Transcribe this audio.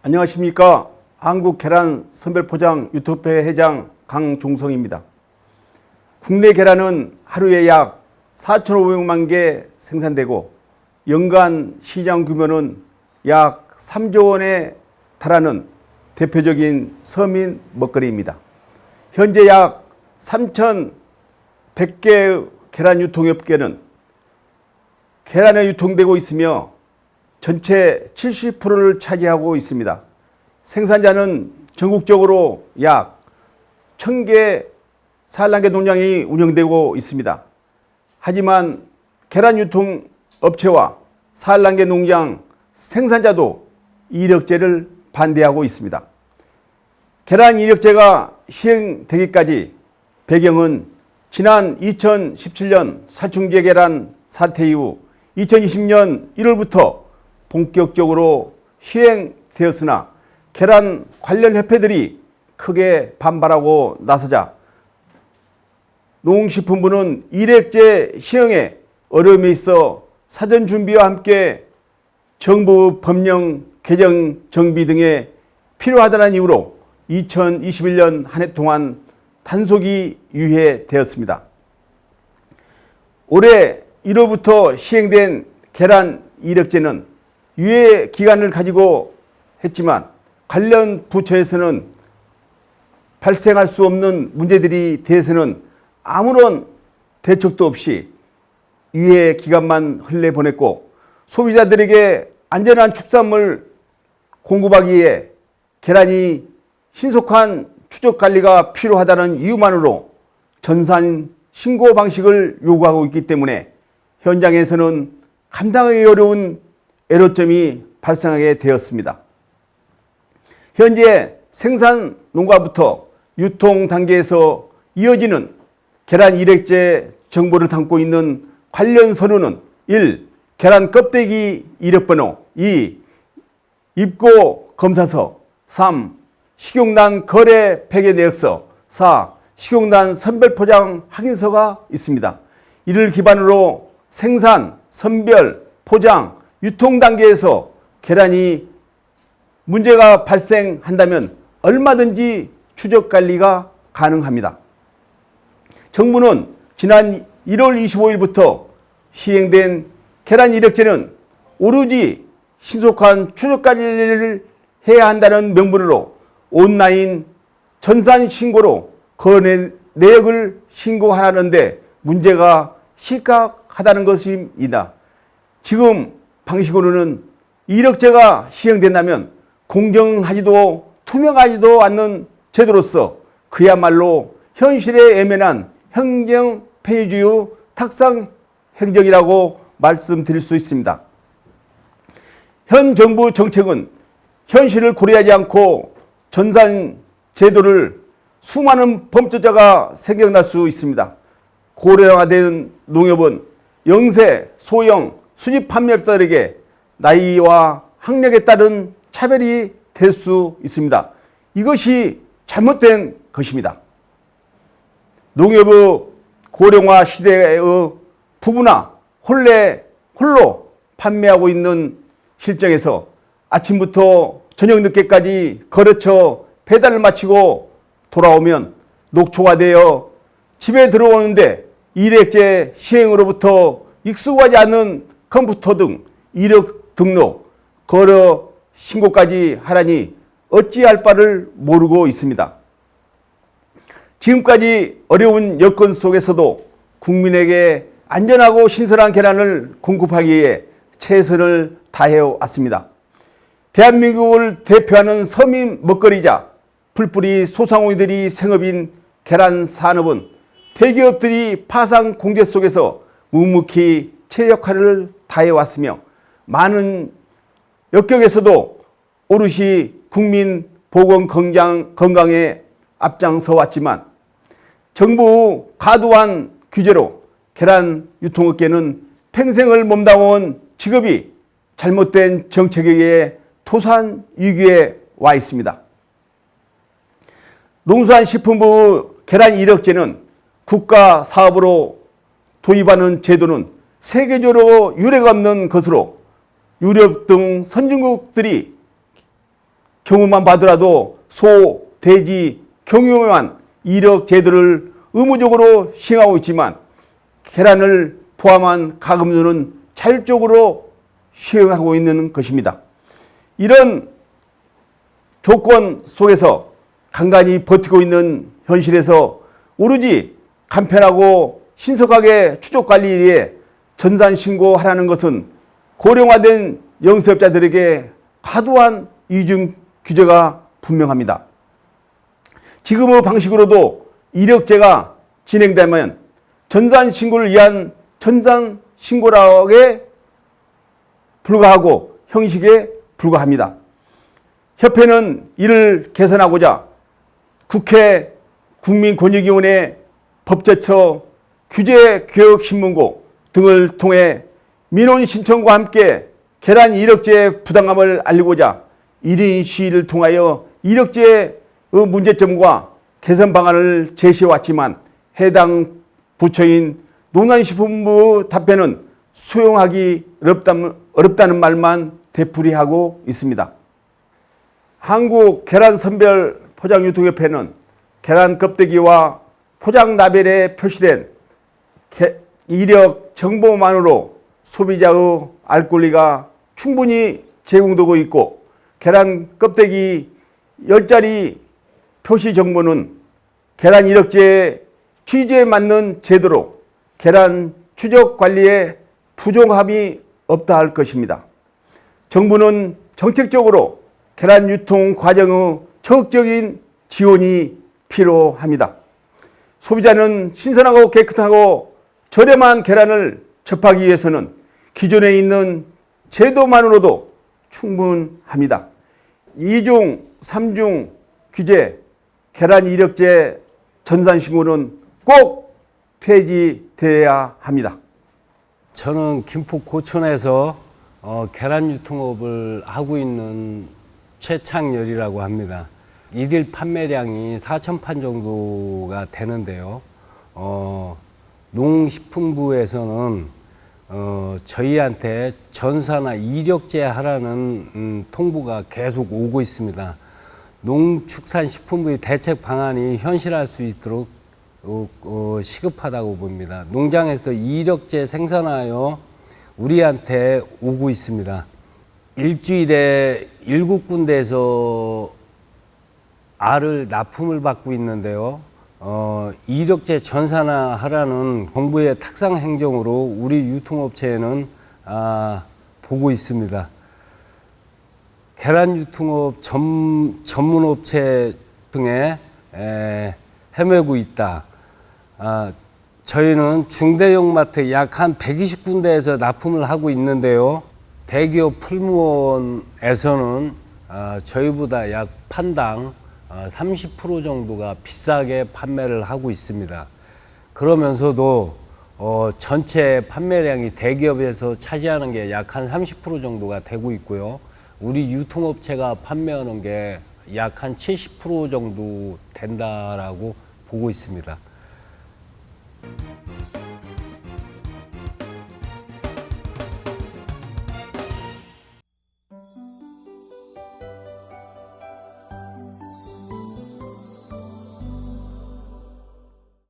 안녕하십니까. 한국계란선별포장 유통협회 회장 강종성입니다. 국내 계란은 하루에 약 4,500만 개 생산되고 연간 시장 규모는 약 3조 원에 달하는 대표적인 서민 먹거리입니다. 현재 약 3,100개 계란 유통업계는 계란에 유통되고 있으며 전체 70%를 차지하고 있습니다. 생산자는 전국적으로 약 1,000개 산란계 농장이 운영되고 있습니다. 하지만 계란 유통업체와 산란계 농장 생산자도 이력제를 반대하고 있습니다. 계란 이력제가 시행되기까지 배경은 지난 2017년 살충제 계란 사태 이후 2020년 1월부터 본격적으로 시행되었으나 계란 관련 협회들이 크게 반발하고 나서자 농식품부는 이력제 시행에 어려움이 있어 사전 준비와 함께 정부 법령 개정 정비 등에 필요하다는 이유로 2021년 한 해 동안 단속이 유예되었습니다. 올해 1월부터 시행된 계란 이력제는 유예 기간을 가지고 했지만 관련 부처에서는 발생할 수 없는 문제들이 대해서는 아무런 대책도 없이 유예 기간만 흘려보냈고 소비자들에게 안전한 축산물 공급하기 위해 계란이 신속한 추적 관리가 필요하다는 이유만으로 전산 신고 방식을 요구하고 있기 때문에 현장에서는 감당하기 어려운 애로점이 발생하게 되었습니다. 현재 생산 농가부터 유통 단계에서 이어지는 계란 이력제 정보를 담고 있는 관련 서류는 1. 계란 껍데기 이력번호 2. 입고 검사서 3. 식용단 거래 폐기 내역서 4. 식용단 선별포장 확인서가 있습니다. 이를 기반으로 생산, 선별, 포장, 유통 단계에서 계란이 문제가 발생한다면 얼마든지 추적 관리가 가능합니다. 정부는 지난 1월 25일부터 시행된 계란 이력제는 오로지 신속한 추적 관리를 해야 한다는 명분으로 온라인 전산 신고로 거래 내역을 신고하는데 문제가 심각하다는 것입니다. 지금 방식으로는 이력제가 시행된다면 공정하지도 투명하지도 않는 제도로서 그야말로 현실에 애매한 행정 편의주의 탁상 행정이라고 말씀드릴 수 있습니다. 현 정부 정책은 현실을 고려하지 않고 전산 제도를 수많은 범죄자가 생겨날 수 있습니다. 고령화된 농협은 영세, 소형, 수집 판매업자들에게 나이와 학력에 따른 차별이 될 수 있습니다. 이것이 잘못된 것입니다. 농협의 고령화 시대의 부부나 홀로 판매하고 있는 실정에서 아침부터 저녁 늦게까지 거래처 배달을 마치고 돌아오면 녹초가 되어 집에 들어오는데 이력제 시행으로부터 익숙하지 않은 컴퓨터 등 이력 등록, 거래 신고까지 하라니 어찌할 바를 모르고 있습니다. 지금까지 어려운 여건 속에서도 국민에게 안전하고 신선한 계란을 공급하기 위해 최선을 다해왔습니다. 대한민국을 대표하는 서민 먹거리이자 풀뿌리 소상공인들이 생업인 계란 산업은 대기업들이 파상 공제 속에서 묵묵히 최역할을 다해왔으며 많은 역경에서도 오롯이 국민 보건 건강에 앞장서 왔지만 정부 과도한 규제로 계란 유통업계는 평생을 몸담아온 직업이 잘못된 정책에 의해 토산 위기에 와 있습니다. 농수산식품부 계란 이력제는 국가 사업으로 도입하는 제도는 세계적으로 유례가 없는 것으로 유럽 등 선진국들이 경우만 봐더라도 소, 돼지, 경유에만 이력 제도를 의무적으로 시행하고 있지만 계란을 포함한 가금류는 자율적으로 시행하고 있는 것입니다. 이런 조건 속에서 간간히 버티고 있는 현실에서 오로지 간편하고 신속하게 추적관리에 위해 전산신고하라는 것은 고령화된 영세업자들에게 과도한 이중 규제가 분명합니다. 지금의 방식으로도 이력제가 진행되면 전산신고를 위한 전산신고락에 불과하고 형식에 불과합니다. 협회는 이를 개선하고자 국회 국민권익위원회 법제처 규제교육신문고 등을 통해 민원 신청과 함께 계란 이력제 부당함을 알리고자 1인 시위를 통하여 이력제의 문제점과 개선 방안을 제시해왔지만 해당 부처인 농림식품부 답변은 수용하기 어렵다는 말만 되풀이하고 있습니다. 한국계란선별포장유통협회는 계란 껍데기와 포장 라벨에 표시된 이력 정보만으로 소비자의 알 권리가 충분히 제공되고 있고 계란 껍데기 10자리 표시 정보는 계란 이력제의 취지에 맞는 제도로 계란 추적 관리에 부족함이 없다 할 것입니다. 정부는 정책적으로 계란 유통 과정의 적극적인 지원이 필요합니다. 소비자는 신선하고 깨끗하고 저렴한 계란을 접하기 위해서는 기존에 있는 제도만으로도 충분합니다. 2중, 3중 규제 계란 이력제 전산신고는 꼭 폐지되어야 합니다. 저는 김포 고촌에서 계란 유통업을 하고 있는 최창열이라고 합니다. 일일 판매량이 4,000판 정도가 되는데요. 농식품부에서는 저희한테 전사나 이력제 하라는 통보가 계속 오고 있습니다. 농축산식품부의 대책 방안이 현실할 수 있도록 시급하다고 봅니다. 농장에서 이력제 생산하여 우리한테 오고 있습니다. 일주일에 7군데에서 알을 납품을 받고 있는데요. 이력제 전산화하라는 정부의 탁상 행정으로 우리 유통업체에는 보고 있습니다. 계란 유통업 전문업체 등에 헤매고 있다. 저희는 중대형 마트 약 한 120군데에서 납품을 하고 있는데요. 대기업 풀무원에서는 저희보다 약 판당 30% 정도가 비싸게 판매를 하고 있습니다. 그러면서도 전체 판매량이 대기업에서 차지하는 게 약 한 30% 정도가 되고 있고요. 우리 유통업체가 판매하는 게 약 한 70% 정도 된다라고 보고 있습니다.